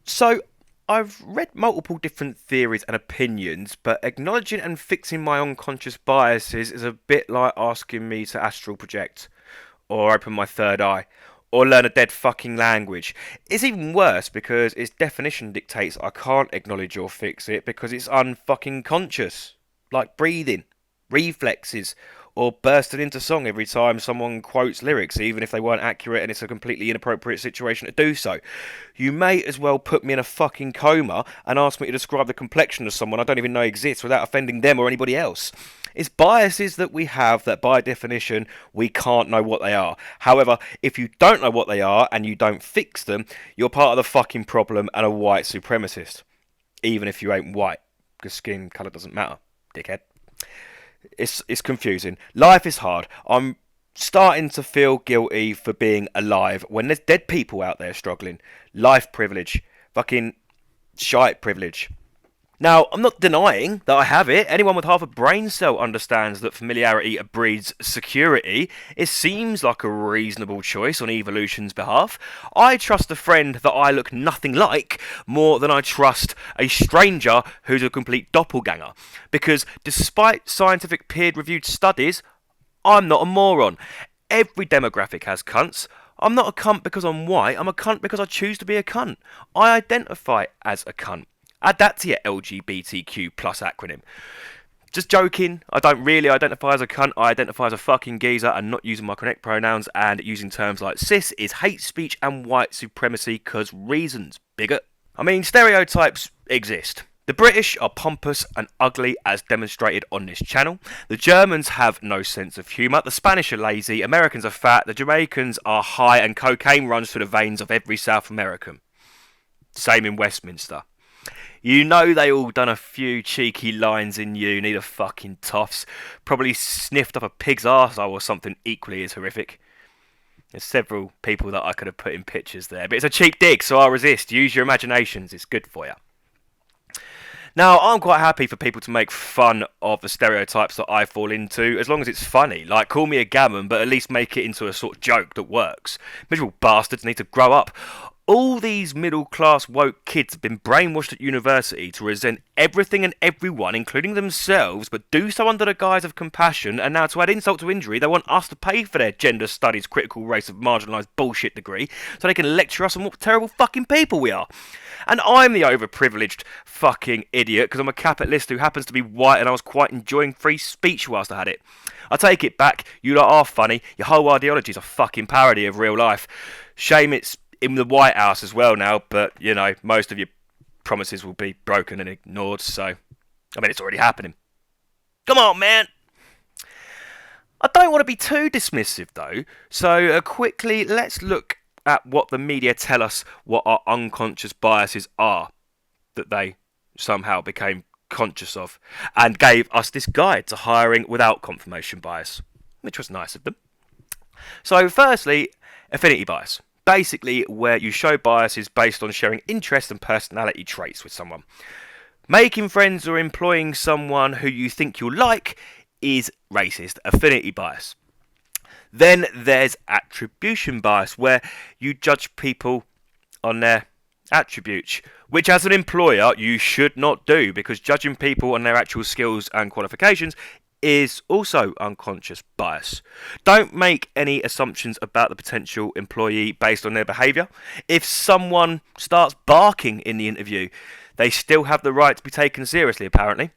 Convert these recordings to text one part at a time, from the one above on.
So, I've read multiple different theories and opinions, but acknowledging and fixing my unconscious biases is a bit like asking me to astral project, or open my third eye, or learn a dead fucking language. It's even worse because its definition dictates I can't acknowledge or fix it because it's unfucking conscious. Like breathing, reflexes, or bursting into song every time someone quotes lyrics, even if they weren't accurate and it's a completely inappropriate situation to do so. You may as well put me in a fucking coma and ask me to describe the complexion of someone I don't even know exists without offending them or anybody else. It's biases that we have that by definition we can't know what they are. However, if you don't know what they are and you don't fix them, you're part of the fucking problem and a white supremacist. Even if you ain't white, because skin colour doesn't matter, dickhead. It's confusing. Life is hard. I'm starting to feel guilty for being alive when there's dead people out there struggling. Life privilege. Fucking shite privilege. Now, I'm not denying that I have it. Anyone with half a brain cell understands that familiarity breeds security. It seems like a reasonable choice on evolution's behalf. I trust a friend that I look nothing like more than I trust a stranger who's a complete doppelganger. Because despite scientific peer-reviewed studies, I'm not a moron. Every demographic has cunts. I'm not a cunt because I'm white. I'm a cunt because I choose to be a cunt. I identify as a cunt. Add that to your LGBTQ plus acronym. Just joking, I don't really identify as a cunt, I identify as a fucking geezer and not using my correct pronouns and using terms like cis is hate speech and white supremacy cause reasons, bigot. I mean, stereotypes exist. The British are pompous and ugly as demonstrated on this channel. The Germans have no sense of humour. The Spanish are lazy. Americans are fat. The Jamaicans are high and cocaine runs through the veins of every South American. Same in Westminster. You know they all done a few cheeky lines in uni, the fucking toffs. Probably sniffed up a pig's arsehole or something equally as horrific. There's several people that I could have put in pictures there, but it's a cheap dig, so I'll resist. Use your imaginations, it's good for you. Now, I'm quite happy for people to make fun of the stereotypes that I fall into, as long as it's funny. Like, call me a gammon, but at least make it into a sort of joke that works. Miserable bastards need to grow up. All these middle-class woke kids have been brainwashed at university to resent everything and everyone, including themselves, but do so under the guise of compassion, and now to add insult to injury, they want us to pay for their gender studies critical race of marginalised bullshit degree, so they can lecture us on what terrible fucking people we are. And I'm the overprivileged fucking idiot, because I'm a capitalist who happens to be white and I was quite enjoying free speech whilst I had it. I take it back, you lot are funny, your whole ideology's a fucking parody of real life. Shame it's in the White House as well now, but, you know, most of your promises will be broken and ignored, so, I mean, it's already happening. Come on, man! I don't want to be too dismissive, though, so quickly, let's look at what the media tell us what our unconscious biases are, that they somehow became conscious of, and gave us this guide to hiring without confirmation bias, which was nice of them. So, firstly, affinity bias. Basically, where you show biases based on sharing interest and personality traits with someone. Making friends or employing someone who you think you'll like is racist, affinity bias. Then there's attribution bias, where you judge people on their attributes, which as an employer you should not do, because judging people on their actual skills and qualifications is also unconscious bias. Don't make any assumptions about the potential employee based on their behaviour. If someone starts barking in the interview, they still have the right to be taken seriously, apparently.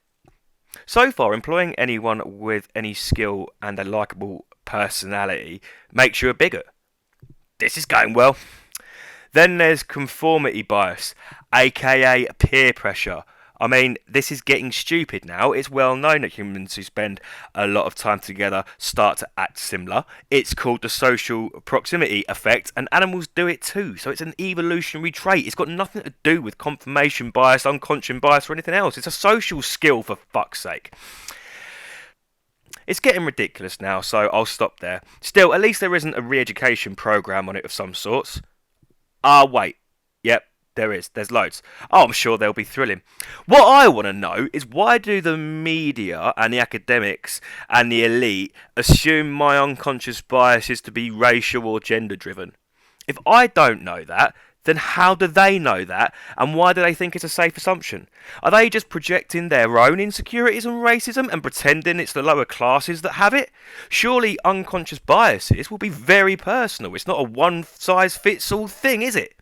So far, employing anyone with any skill and a likeable personality makes you a bigot. This is going well. Then there's conformity bias, aka peer pressure. I mean, this is getting stupid now. It's well known that humans who spend a lot of time together start to act similar. It's called the social proximity effect, and animals do it too. So it's an evolutionary trait. It's got nothing to do with confirmation bias, unconscious bias, or anything else. It's a social skill, for fuck's sake. It's getting ridiculous now, so I'll stop there. Still, at least there isn't a re-education program on it of some sorts. Wait. Yep. There is. There's loads. Oh, I'm sure they'll be thrilling. What I want to know is why do the media and the academics and the elite assume my unconscious bias is to be racial or gender driven? If I don't know that, then how do they know that, and why do they think it's a safe assumption? Are they just projecting their own insecurities and racism and pretending it's the lower classes that have it? Surely unconscious biases will be very personal. It's not a one size fits all thing, is it?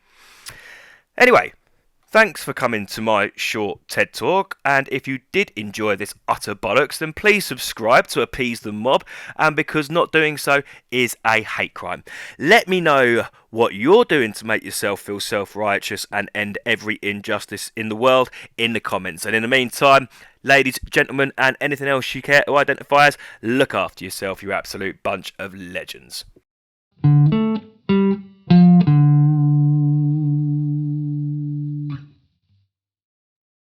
Anyway, thanks for coming to my short TED Talk, and if you did enjoy this utter bollocks, then please subscribe to appease the mob, and because not doing so is a hate crime. Let me know what you're doing to make yourself feel self-righteous and end every injustice in the world in the comments. And in the meantime, ladies, gentlemen, and anything else you care to identify as, look after yourself, you absolute bunch of legends.